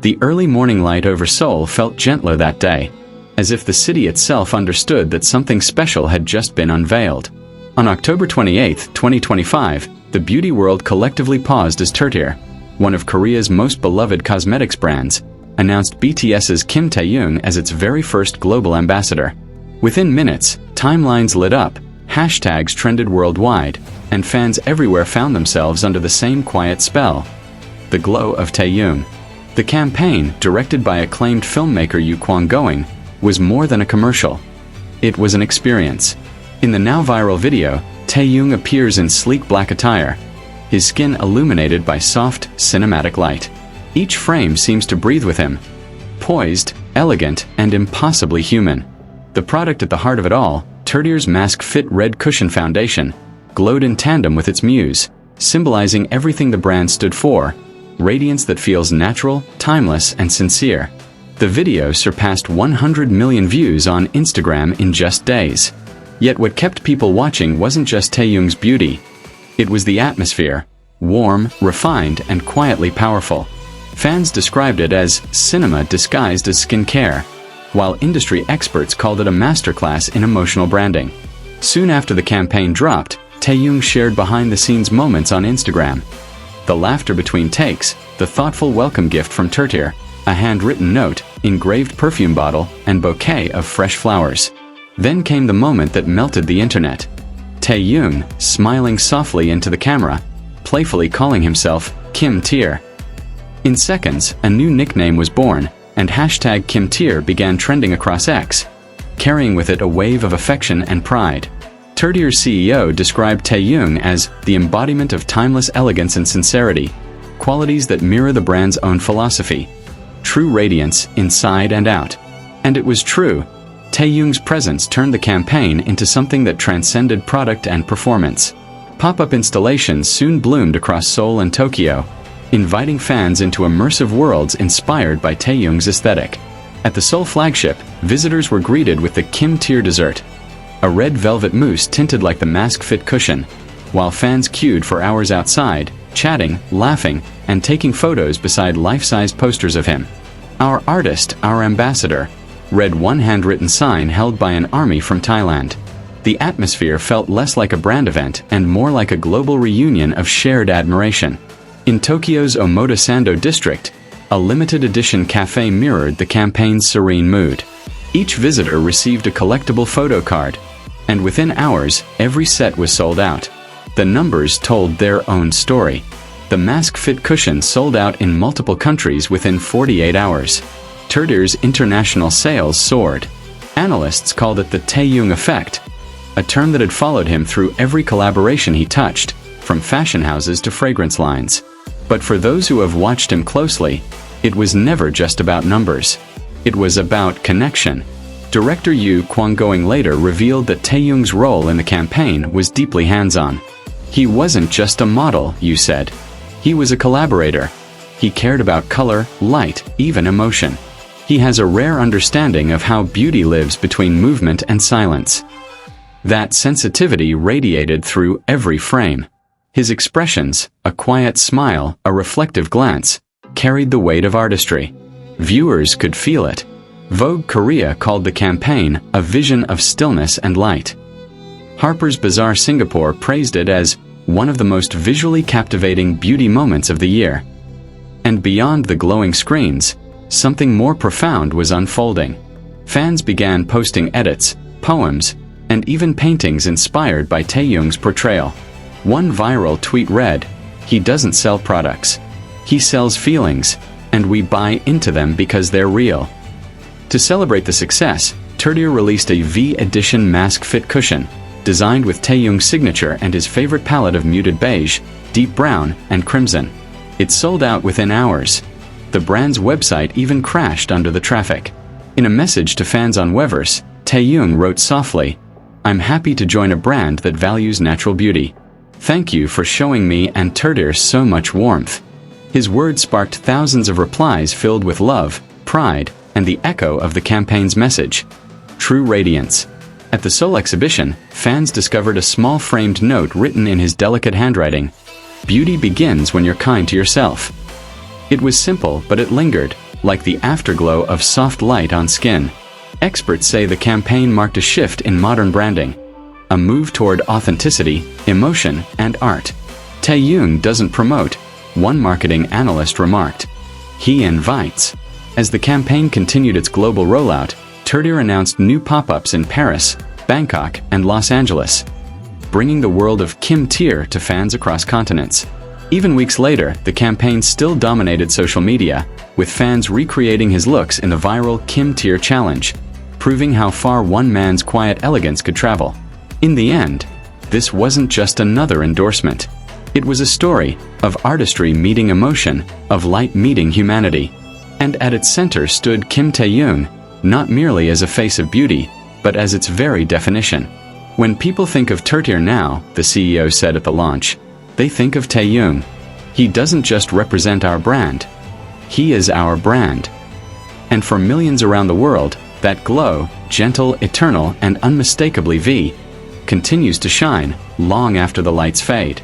The early morning light over Seoul felt gentler that day, as if the city itself understood that something special had just been unveiled. On October 28, 2025, the beauty world collectively paused as TIRTIR, one of Korea's most beloved cosmetics brands, announced BTS's Kim Taehyung as its very first global ambassador. Within minutes, timelines lit up, hashtags trended worldwide, and fans everywhere found themselves under the same quiet spell: the glow of Taehyung. The campaign, directed by acclaimed filmmaker Yoo Kwang-going, was more than a commercial. It was an experience. In the now viral video, Taehyung appears in sleek black attire, his skin illuminated by soft, cinematic light. Each frame seems to breathe with him, poised, elegant, and impossibly human. The product at the heart of it all, TIRTIR's Mask Fit Red Cushion Foundation, glowed in tandem with its muse, symbolizing everything the brand stood for: radiance that feels natural, timeless, and sincere. The video surpassed 100 million views on Instagram in just days. Yet what kept people watching wasn't just Taehyung's beauty. It was the atmosphere, warm, refined, and quietly powerful. Fans described it as cinema disguised as skincare, while industry experts called it a masterclass in emotional branding. Soon after the campaign dropped, Taehyung shared behind-the-scenes moments on Instagram. The laughter between takes, the thoughtful welcome gift from TIRTIR, a handwritten note, engraved perfume bottle, and bouquet of fresh flowers. Then came the moment that melted the internet. Taehyung, smiling softly into the camera, playfully calling himself Kim TIR. In seconds, a new nickname was born, and hashtag Kim TIR began trending across X, carrying with it a wave of affection and pride. TIRTIR's CEO described Taehyung as the embodiment of timeless elegance and sincerity, qualities that mirror the brand's own philosophy. True radiance, inside and out. And it was true. Taehyung's presence turned the campaign into something that transcended product and performance. Pop-up installations soon bloomed across Seoul and Tokyo, inviting fans into immersive worlds inspired by Taehyung's aesthetic. At the Seoul flagship, visitors were greeted with the Kim TIR dessert, a red velvet mousse tinted like the Mask Fit cushion, while fans queued for hours outside, chatting, laughing, and taking photos beside life-sized posters of him. "Our artist, our ambassador," read one handwritten sign held by an army from Thailand. The atmosphere felt less like a brand event and more like a global reunion of shared admiration. In Tokyo's Omotesando district, a limited edition cafe mirrored the campaign's serene mood. Each visitor received a collectible photo card, and within hours, every set was sold out. The numbers told their own story. The Mask Fit cushion sold out in multiple countries within 48 hours. TIRTIR's international sales soared. Analysts called it the Taehyung effect, a term that had followed him through every collaboration he touched, from fashion houses to fragrance lines. But for those who have watched him closely, it was never just about numbers. It was about connection. Director Yoo Kwang-going later revealed that Taehyung's role in the campaign was deeply hands-on. He wasn't just a model, Yoo said. He was a collaborator. He cared about color, light, even emotion. He has a rare understanding of how beauty lives between movement and silence. That sensitivity radiated through every frame. His expressions, a quiet smile, a reflective glance, carried the weight of artistry. Viewers could feel it. Vogue Korea called the campaign a vision of stillness and light. Harper's Bazaar Singapore praised it as one of the most visually captivating beauty moments of the year. And beyond the glowing screens, something more profound was unfolding. Fans began posting edits, poems, and even paintings inspired by Taehyung's portrayal. One viral tweet read, "He doesn't sell products. He sells feelings, and we buy into them because they're real." To celebrate the success, TIRTIR released a V edition Mask Fit cushion, designed with Taehyung's signature and his favorite palette of muted beige, deep brown, and crimson. It sold out within hours. The brand's website even crashed under the traffic. In a message to fans on Weverse, Taehyung wrote softly, "I'm happy to join a brand that values natural beauty. Thank you for showing me and TIRTIR so much warmth." His words sparked thousands of replies filled with love, pride, and the echo of the campaign's message: true radiance. At the Seoul exhibition, fans discovered a small framed note written in his delicate handwriting: "Beauty begins when you're kind to yourself." It was simple, but it lingered, like the afterglow of soft light on skin. Experts say the campaign marked a shift in modern branding, a move toward authenticity, emotion, and art. Taehyung doesn't promote, one marketing analyst remarked. He invites. As the campaign continued its global rollout, TIRTIR announced new pop-ups in Paris, Bangkok, and Los Angeles, bringing the world of Kim Tae to fans across continents. Even weeks later, the campaign still dominated social media, with fans recreating his looks in the viral Kim Tae challenge, proving how far one man's quiet elegance could travel. In the end, this wasn't just another endorsement. It was a story of artistry meeting emotion, of light meeting humanity. And at its center stood Kim Taehyung, not merely as a face of beauty, but as its very definition. When people think of TIRTIR now, the CEO said at the launch, they think of Taehyung. He doesn't just represent our brand. He is our brand. And for millions around the world, that glow, gentle, eternal, and unmistakably V, continues to shine long after the lights fade.